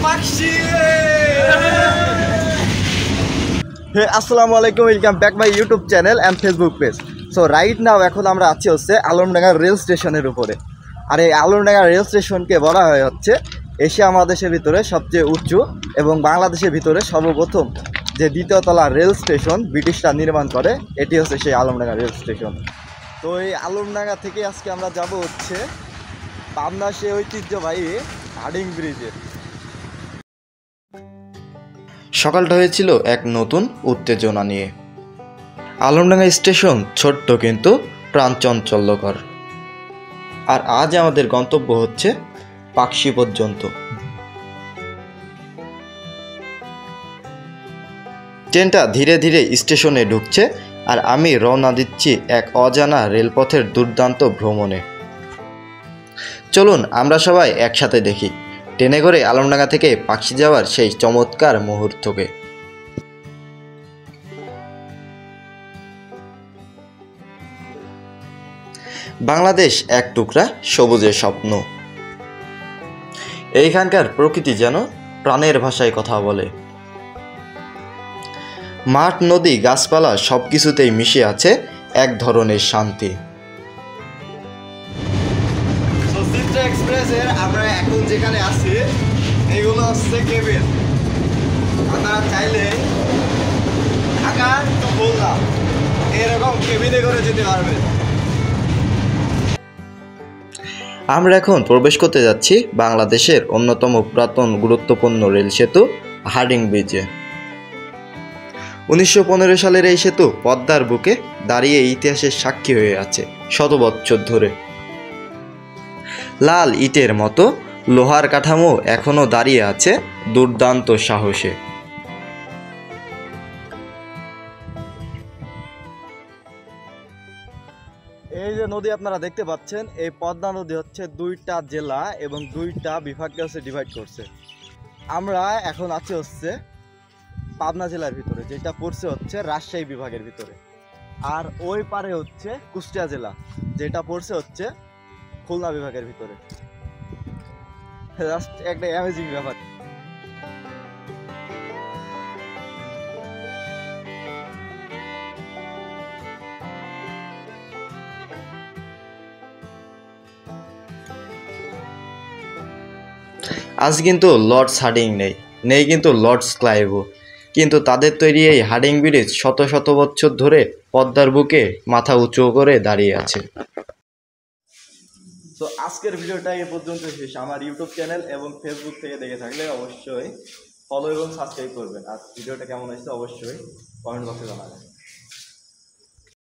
Hey, Assalamualaikum. Welcome back my YouTube channel and Facebook page. So right now এখন আমরা আছি হচ্ছে Alamdanga rail স্টেশনের উপরে। আর এই আলমডাঙ্গা রেল স্টেশনকে বলা হয় হচ্ছে এশিয়া মহাদেশের ভিতরে সবচেয়ে উঁচু এবং বাংলাদেশের ভিতরে সর্বপ্রথম যে দ্বিতীয় তলা রেল স্টেশন ব্রিটিশরা নির্মাণ করে, এটি হচ্ছে সেই আলমডাঙ্গা রেল স্টেশন। তো এই আলমডাঙ্গা থেকে আজকে আমরা যাব হচ্ছে পাবনা সেই ঐতিহ্যবাহী হার্ডিং ব্রিজে। সকালটা হয়েছিল এক নতুন উত্তেজনা নিয়ে। আলমডাঙ্গা স্টেশন ছোট্ট কিন্তু প্রাণচাঞ্চল্যকর। আর আজ আমাদের গন্তব্য হচ্ছে পাকশি পর্যন্ত। ট্রেনটা ধীরে ধীরে স্টেশনে ঢুকছে আর আমি রওনা দিচ্ছি এক অজানা রেলপথের দুর্দান্ত ভ্রমণে। চলুন আমরা সবাই একসাথে দেখি ট্রেনে করে আলমডাঙ্গা থেকে পাকশি যাওয়ার সেই চমৎকার মুহূর্তকে। বাংলাদেশ এক টুকরা সবুজের স্বপ্ন। এইখানকার প্রকৃতি যেন প্রাণের ভাষায় কথা বলে। মাঠ, নদী, গাছপালা সবকিছুতেই মিশে আছে এক ধরনের শান্তি। এক্সপ্রেসের আমরা এখন যেখানে আছি এইগুলো হচ্ছে কেবিন। আপনারা চাইলে ঢাকা তো বললাম এরকম কেবিনে করে যেতে পারবেন। আমরা এখন প্রবেশ করতে যাচ্ছি বাংলাদেশের অন্যতম পুরাতন গুরুত্বপূর্ণ রেল সেতু হার্ডিং ব্রিজে। 1915 সালের এই সেতু পদ্মার বুকে দাঁড়িয়ে ইতিহাসের সাক্ষী হয়ে আছে শত বছর ধরে। লাল ইটের মতো লোহার কাঠামো এখনো দাঁড়িয়ে আছে দুর্দান্ত সাহসে। এই যে নদী আপনারা দেখতে পাচ্ছেন, এই পদ্মা নদী হচ্ছে দুইটা জেলা এবং দুইটা বিভাগকে হচ্ছে ডিভাইড করছে। আমরা এখন আছি হচ্ছে পাবনা জেলার ভিতরে, যেটা পড়ছে হচ্ছে রাজশাহী বিভাগের ভিতরে। আর ওই পারে হচ্ছে কুষ্টিয়া জেলা, যেটা পড়ছে হচ্ছে খুলনা বিভাগের ভিতরে। জাস্ট একটা অ্যামেজিং ব্যাপার। আজ কিন্তু লর্ডস হার্ডিং নেই কিন্তু লর্ডস ক্লাইভও, কিন্তু তাদের তৈরি এই হার্ডিং ব্রিজ শত শত বছর ধরে পদ্মার বুকে মাথা উঁচু করে দাঁড়িয়ে আছে। তো আজকের ভিডিওটা এ পর্যন্ত শেষ। আমার ইউটিউব চ্যানেল এবং ফেসবুক থেকে দেখে থাকলে অবশ্যই ফলো এবং সাবস্ক্রাইব করবেন। আর ভিডিওটা কেমন হয়েছে অবশ্যই কমেন্ট বক্সে জানাবেন।